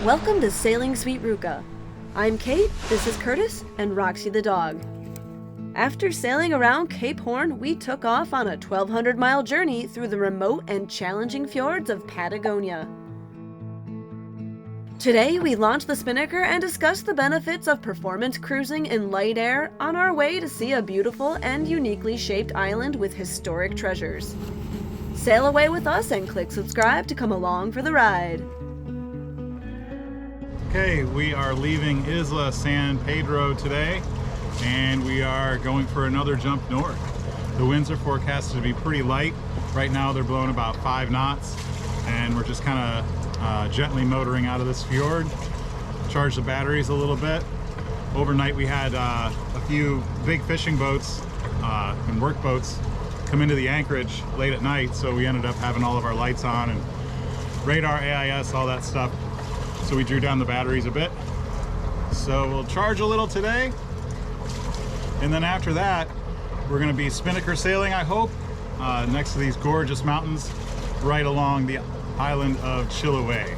Welcome to Sailing Sweet Ruka. I'm Kate, this is Curtis, and Roxy the dog. After sailing around Cape Horn, we took off on a 1,200-mile journey through the remote and challenging fjords of Patagonia. Today, we launch the Spinnaker and discuss the benefits of performance cruising in light air on our way to see a beautiful and uniquely shaped island with historic treasures. Sail away with us and click subscribe to come along for the ride. Okay, we are leaving Isla San Pedro today, and we are going for another jump north. The winds are forecasted to be pretty light. Right now they're blowing about 5 knots, and we're just kind of gently motoring out of this fjord. Charge the batteries a little bit. Overnight we had a few big fishing boats and work boats come into the anchorage late at night, so we ended up having all of our lights on and radar, AIS, all that stuff. So we drew down the batteries a bit. So we'll charge a little today, and then after that we're going to be spinnaker sailing, I hope, next to these gorgeous mountains right along the island of Chiloé.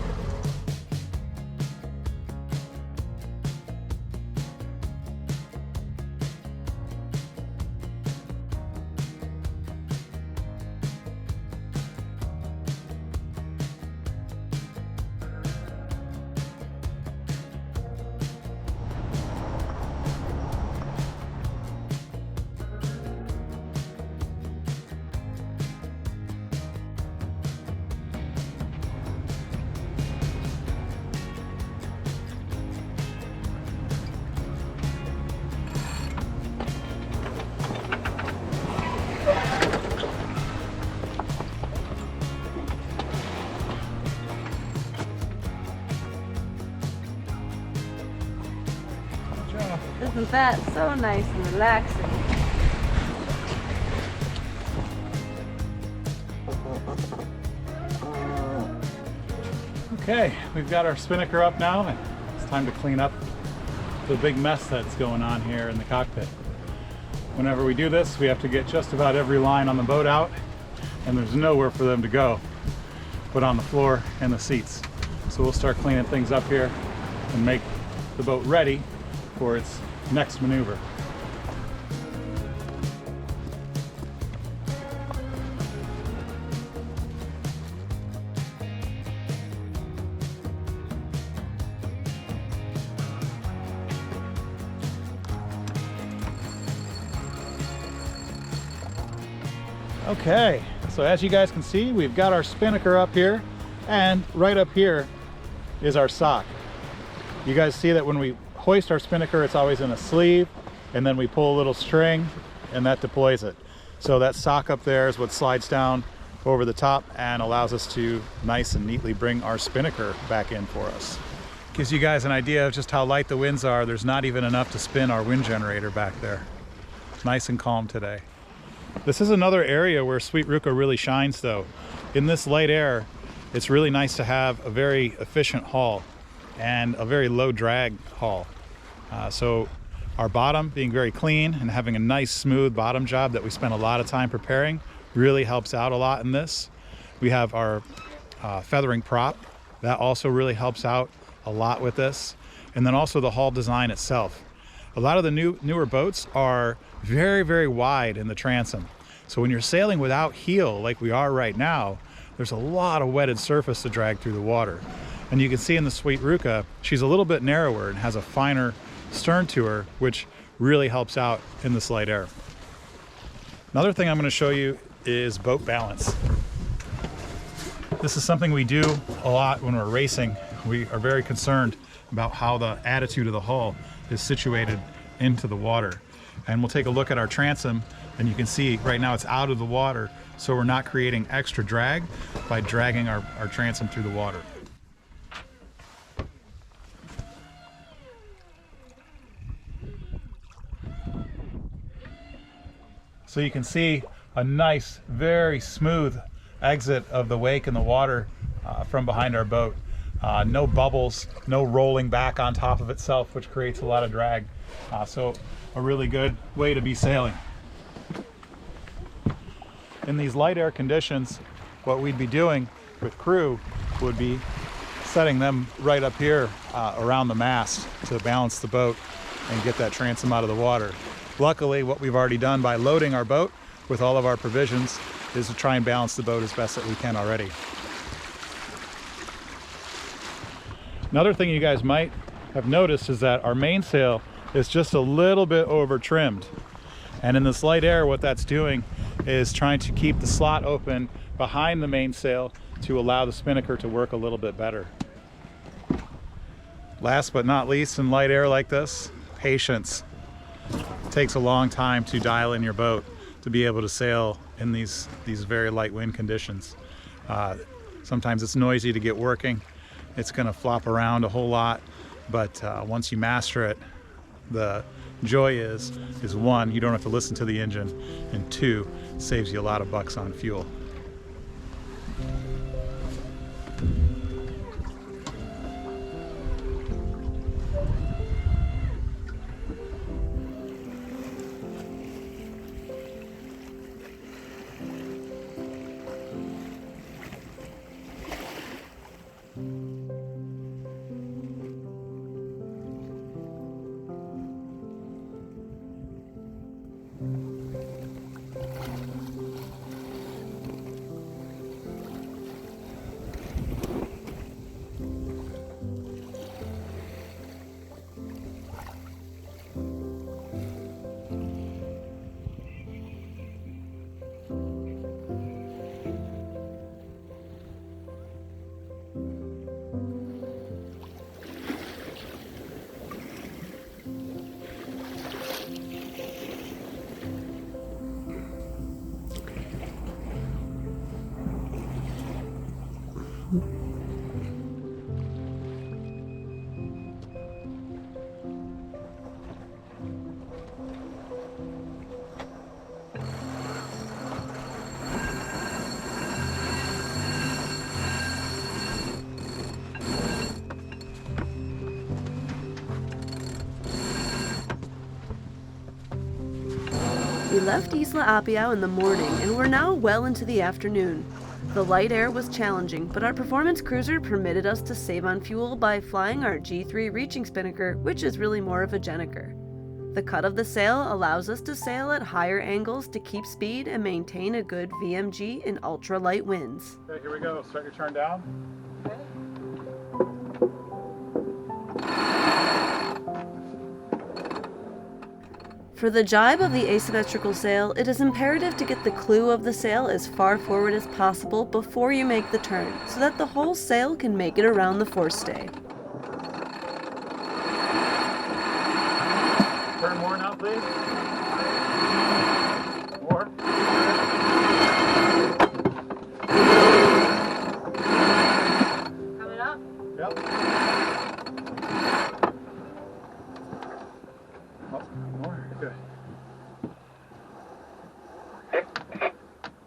Isn't that so nice and relaxing? Okay, we've got our spinnaker up now, and it's time to clean up the big mess that's going on here in the cockpit. Whenever we do this, we have to get just about every line on the boat out, and there's nowhere for them to go but on the floor and the seats. So we'll start cleaning things up here and make the boat ready for its next maneuver. Okay, so as you guys can see, we've got our spinnaker up here, and right up here is our sock. You guys see that when we hoist our spinnaker, it's always in a sleeve, and then we pull a little string and that deploys it. So that sock up there is what slides down over the top and allows us to nice and neatly bring our spinnaker back in for us. Gives you guys an idea of just how light the winds are. There's not even enough to spin our wind generator back there. Nice and calm today. This is another area where Sweet Ruka really shines though. In this light air, it's really nice to have a very efficient haul and a very low drag haul. So our bottom being very clean and having a nice smooth bottom job that we spent a lot of time preparing really helps out a lot in this. We have our feathering prop. That also really helps out a lot with this. And then also the hull design itself. A lot of the newer boats are very, very wide in the transom. So when you're sailing without heel like we are right now, there's a lot of wetted surface to drag through the water. And you can see in the Sweet Ruka, she's a little bit narrower and has a finer stern to her, which really helps out in this light air. Another thing I'm going to show you is boat balance. This is something we do a lot when we're racing. We are very concerned about how the attitude of the hull is situated into the water. And we'll take a look at our transom, and you can see right now it's out of the water, so we're not creating extra drag by dragging our transom through the water. So you can see a nice, very smooth exit of the wake in the water from behind our boat. No bubbles, no rolling back on top of itself, which creates a lot of drag. So a really good way to be sailing. In these light air conditions, what we'd be doing with crew would be setting them right up here around the mast to balance the boat and get that transom out of the water. Luckily, what we've already done by loading our boat with all of our provisions is to try and balance the boat as best that we can already. Another thing you guys might have noticed is that our mainsail is just a little bit over trimmed. And in this light air, what that's doing is trying to keep the slot open behind the mainsail to allow the spinnaker to work a little bit better. Last but not least, in light air like this, patience. It takes a long time to dial in your boat to be able to sail in these very light wind conditions. Sometimes it's noisy to get working. It's going to flop around a whole lot, but once you master it, the joy is one, you don't have to listen to the engine, and two, it saves you a lot of bucks on fuel. We left Isla Apiao in the morning and we're now well into the afternoon. The light air was challenging, but our performance cruiser permitted us to save on fuel by flying our G3 reaching spinnaker, which is really more of a gennaker. The cut of the sail allows us to sail at higher angles to keep speed and maintain a good VMG in ultra-light winds. Okay, here we go. Start your turn down. For the jibe of the asymmetrical sail, it is imperative to get the clew of the sail as far forward as possible before you make the turn, so that the whole sail can make it around the forestay. Turn more now, please. More. Coming up? Yep. Oh, more. Good.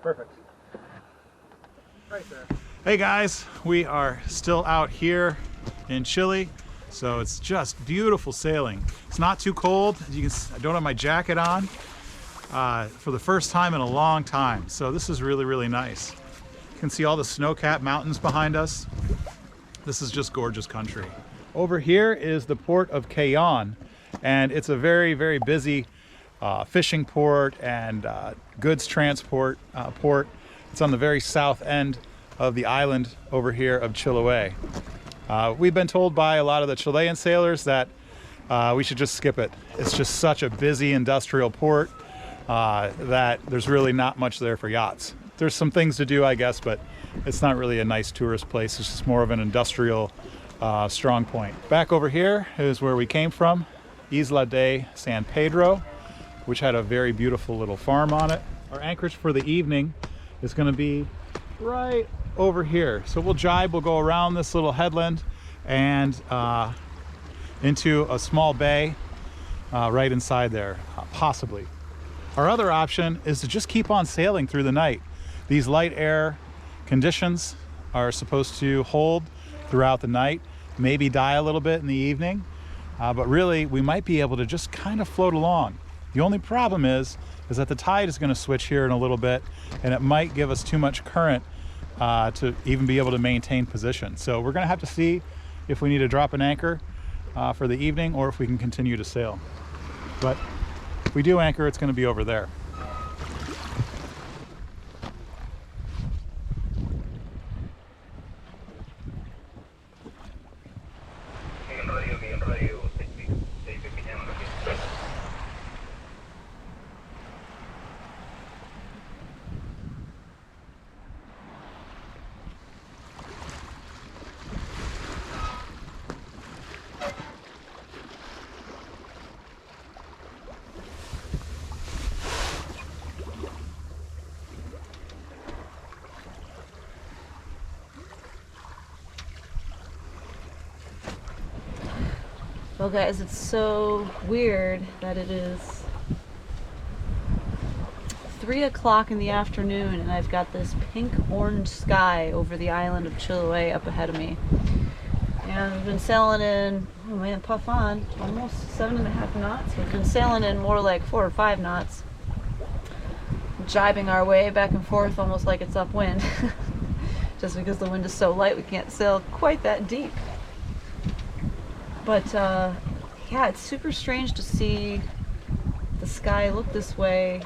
Perfect. Right there. Hey guys, we are still out here in Chile, so it's just beautiful sailing. It's not too cold. You can, I don't have my jacket on for the first time in a long time, so this is really, really nice. You can see all the snow-capped mountains behind us. This is just gorgeous country. Over here is the port of Cayón, and it's a very, very busy fishing port and goods transport port. It's on the very south end of the island over here of Chiloé. We've been told by a lot of the Chilean sailors that we should just skip it. It's just such a busy industrial port that there's really not much there for yachts. There's some things to do, I guess, but it's not really a nice tourist place. It's just more of an industrial strong point. Back over here is where we came from, Isla de San Pedro, which had a very beautiful little farm on it. Our anchorage for the evening is going to be right over here. So we'll jibe, we'll go around this little headland and into a small bay right inside there, possibly. Our other option is to just keep on sailing through the night. These light air conditions are supposed to hold throughout the night, maybe die a little bit in the evening, but really we might be able to just kind of float along. The only problem is that the tide is going to switch here in a little bit, and it might give us too much current to even be able to maintain position. So we're gonna have to see if we need to drop an anchor for the evening or if we can continue to sail. But if we do anchor, it's gonna be over there. Well guys, it's so weird that it is 3 o'clock in the afternoon and I've got this pink-orange sky over the island of Chiloé up ahead of me. And we've been sailing in, oh man, puff on, almost 7.5 knots. We've been sailing in more like 4 or 5 knots. Jibing our way back and forth almost like it's upwind. Just because the wind is so light we can't sail quite that deep. But yeah, it's super strange to see the sky look this way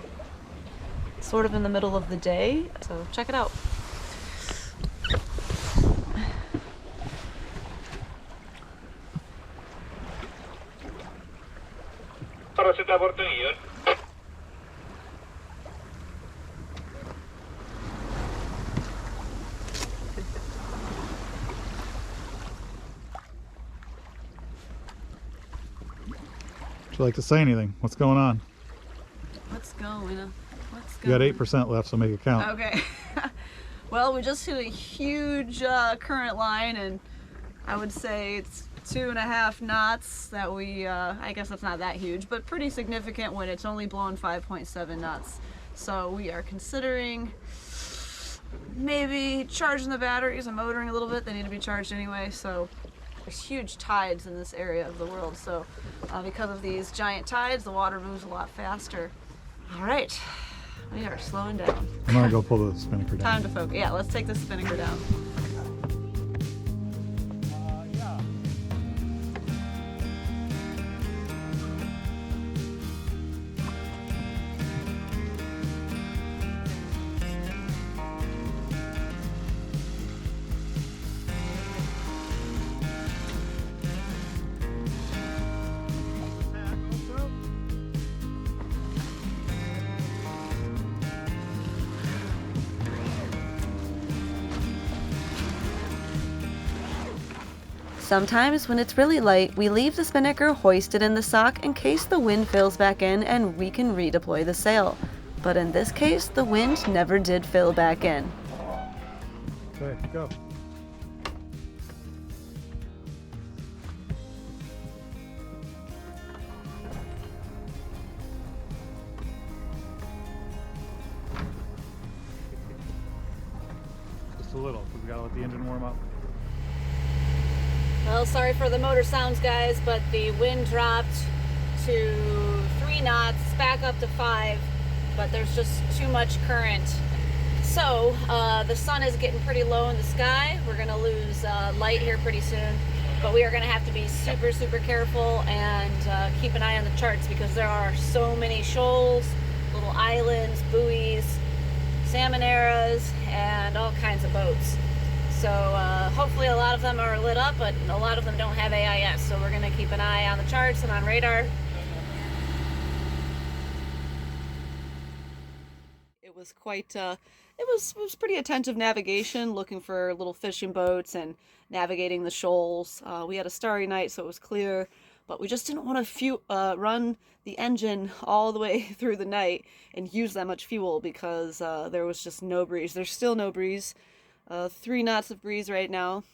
sort of in the middle of the day. So check it out. Would you like to say anything? What's going on? What's going on? You got 8% left, so make it count. Okay. Well, we just hit a huge current line, and I would say it's 2.5 knots that we, I guess that's not that huge, but pretty significant when it's only blowing 5.7 knots. So we are considering maybe charging the batteries and motoring a little bit. They need to be charged anyway, so there's huge tides in this area of the world. So because of these giant tides, the water moves a lot faster. All right. We are slowing down. I'm gonna go pull the spinnaker down. Time to focus. Yeah, let's take this spinnaker down. Sometimes when it's really light, we leave the spinnaker hoisted in the sock in case the wind fills back in and we can redeploy the sail. But in this case, the wind never did fill back in. Okay, go. Just a little, because we gotta let the engine warm up. Well, sorry for the motor sounds, guys, but the wind dropped to 3 knots, back up to 5, but there's just too much current. So the sun is getting pretty low in the sky. We're gonna lose light here pretty soon, but we are gonna have to be super, super careful and keep an eye on the charts because there are so many shoals, little islands, buoys, salmoneras, and all kinds of boats. So hopefully a lot of them are lit up, but a lot of them don't have AIS. So we're gonna keep an eye on the charts and on radar. It was quite, it was pretty attentive navigation, looking for little fishing boats and navigating the shoals. We had a starry night, so it was clear, but we just didn't want to run the engine all the way through the night and use that much fuel because there was just no breeze. There's still no breeze. 3 knots of breeze right now,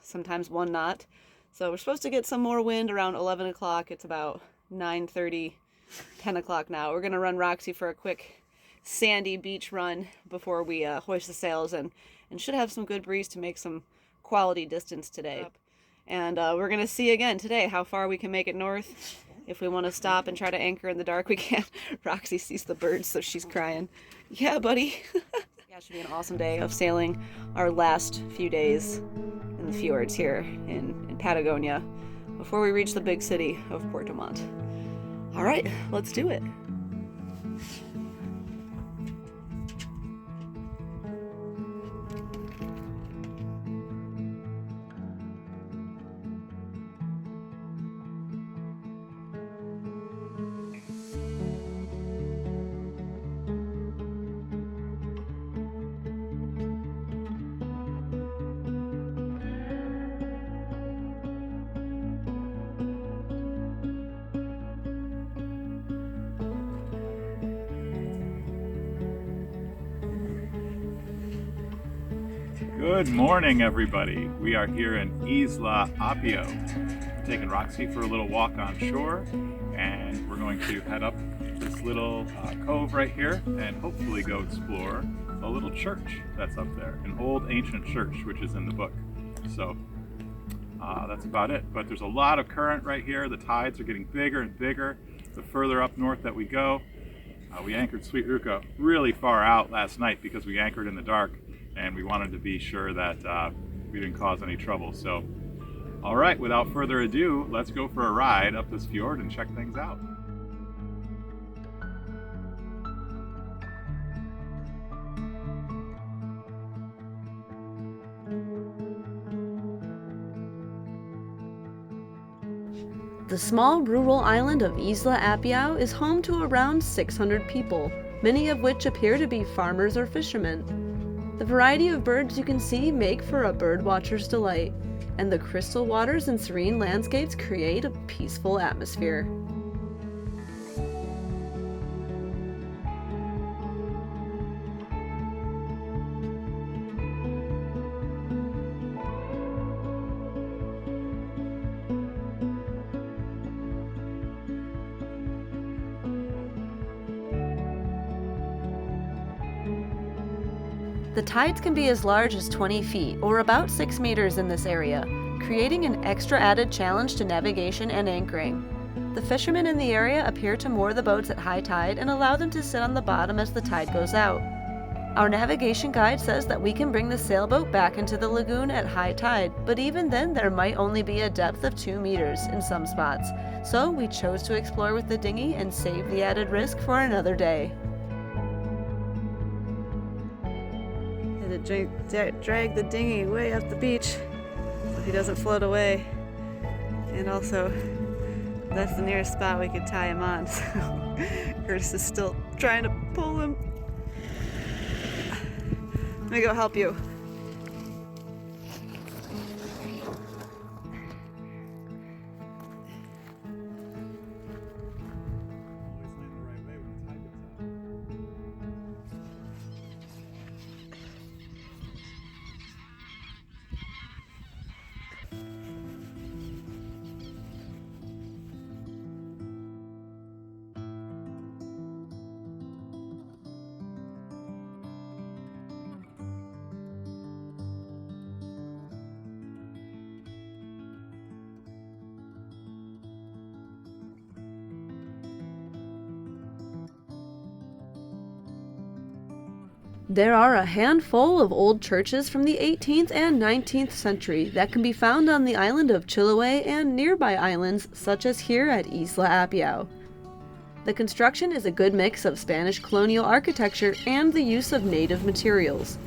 sometimes 1 knot. So we're supposed to get some more wind around 11 o'clock. It's about 9:30, 10 o'clock now. We're going to run Roxy for a quick sandy beach run before we hoist the sails and should have some good breeze to make some quality distance today. And we're going to see again today how far we can make it north. If we want to stop and try to anchor in the dark, we can. Roxy sees the birds, so she's crying. Yeah, buddy. Yeah, it should be an awesome day of sailing our last few days in the fjords here in Patagonia before we reach the big city of Puerto Montt. All right, let's do it. Good morning, everybody. We are here in Isla Apio. We're taking Roxy for a little walk on shore, and we're going to head up this little cove right here and hopefully go explore a little church that's up there, an old ancient church which is in the book. So that's about it. But there's a lot of current right here. The tides are getting bigger and bigger the further up north that we go. We anchored Sweet Ruka really far out last night because we anchored in the dark, and we wanted to be sure that we didn't cause any trouble. So, all right, without further ado, let's go for a ride up this fjord and check things out. The small rural island of Isla Apio is home to around 600 people, many of which appear to be farmers or fishermen. The variety of birds you can see make for a birdwatcher's delight, and the crystal waters and serene landscapes create a peaceful atmosphere. The tides can be as large as 20 feet, or about 6 meters in this area, creating an extra added challenge to navigation and anchoring. The fishermen in the area appear to moor the boats at high tide and allow them to sit on the bottom as the tide goes out. Our navigation guide says that we can bring the sailboat back into the lagoon at high tide, but even then there might only be a depth of 2 meters in some spots, so we chose to explore with the dinghy and save the added risk for another day. Drag the dinghy way up the beach so he doesn't float away, and also that's the nearest spot we could tie him on, so Curtis is still trying to pull him. Let me go help you. There are a handful of old churches from the 18th and 19th century that can be found on the island of Chiloé and nearby islands such as here at Isla Apio. The construction is a good mix of Spanish colonial architecture and the use of native materials.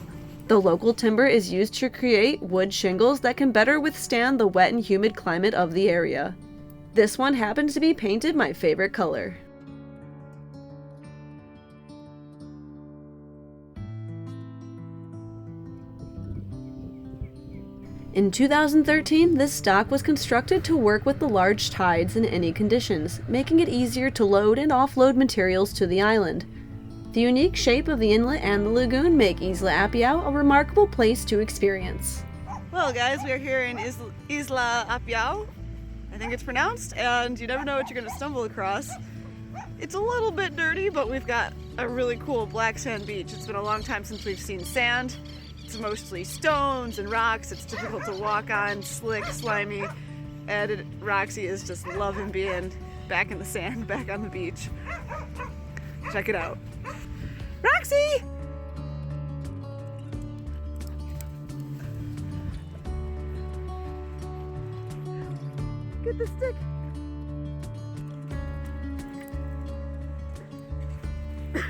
The local timber is used to create wood shingles that can better withstand the wet and humid climate of the area. This one happens to be painted my favorite color. In 2013, this dock was constructed to work with the large tides in any conditions, making it easier to load and offload materials to the island. The unique shape of the inlet and the lagoon make Isla Apio a remarkable place to experience. Well guys, we are here in Isla Apio, I think it's pronounced, and you never know what you're going to stumble across. It's a little bit dirty, but we've got a really cool black sand beach. It's been a long time since we've seen sand. It's mostly stones and rocks. It's difficult to walk on, slick, slimy, and Roxy is just loving being back in the sand, back on the beach. Check it out. Roxy! at the stick.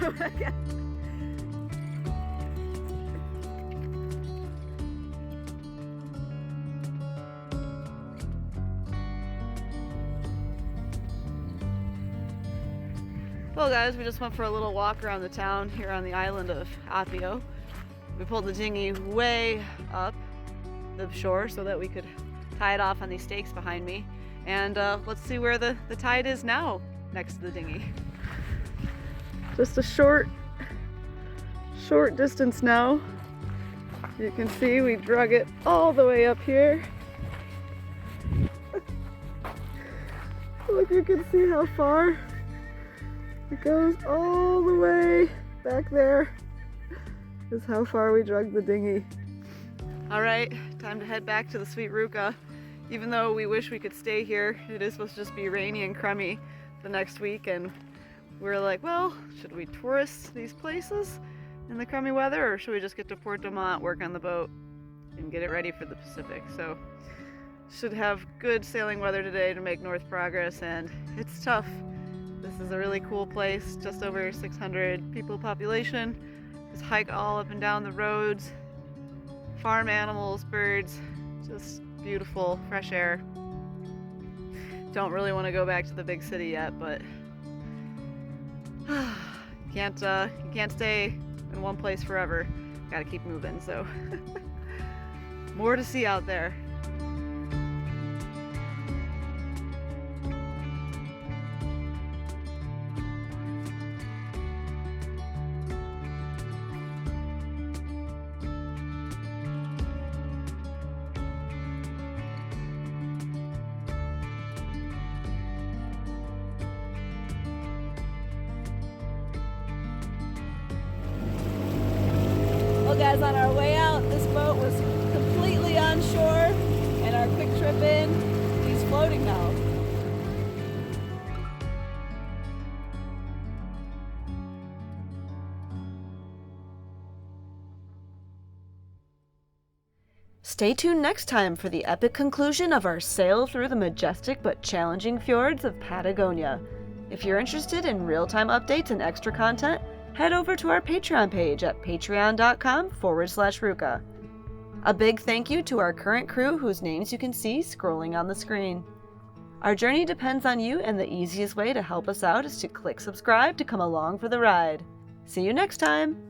Oh my God. Well guys, we just went for a little walk around the town here on the island of Apio. We pulled the dinghy way up the shore so that we could tie it off on these stakes behind me. And let's see where the tide is now next to the dinghy. Just a short distance now. You can see we drug it all the way up here. Look, you can see how far. It goes all the way back there. Is how far we drug the dinghy. All right, time to head back to the sweet Ruka. Even though we wish we could stay here, it is supposed to just be rainy and crummy the next week, and we're like, well, should we tourist these places in the crummy weather, or should we just get to Port de Mont, work on the boat, and get it ready for the Pacific? So, should have good sailing weather today to make north progress, and it's tough. This is a really cool place, just over 600 people population. Just hike all up and down the roads, farm animals, birds, just beautiful, fresh air. Don't really want to go back to the big city yet, but you can't stay in one place forever. Gotta keep moving, so more to see out there. Well guys, on our way out, this boat was completely on shore, and our quick trip in, he's floating now. Stay tuned next time for the epic conclusion of our sail through the majestic but challenging fjords of Patagonia. If you're interested in real-time updates and extra content, head over to our Patreon page at patreon.com/Ruka. A big thank you to our current crew whose names you can see scrolling on the screen. Our journey depends on you, and the easiest way to help us out is to click subscribe to come along for the ride. See you next time!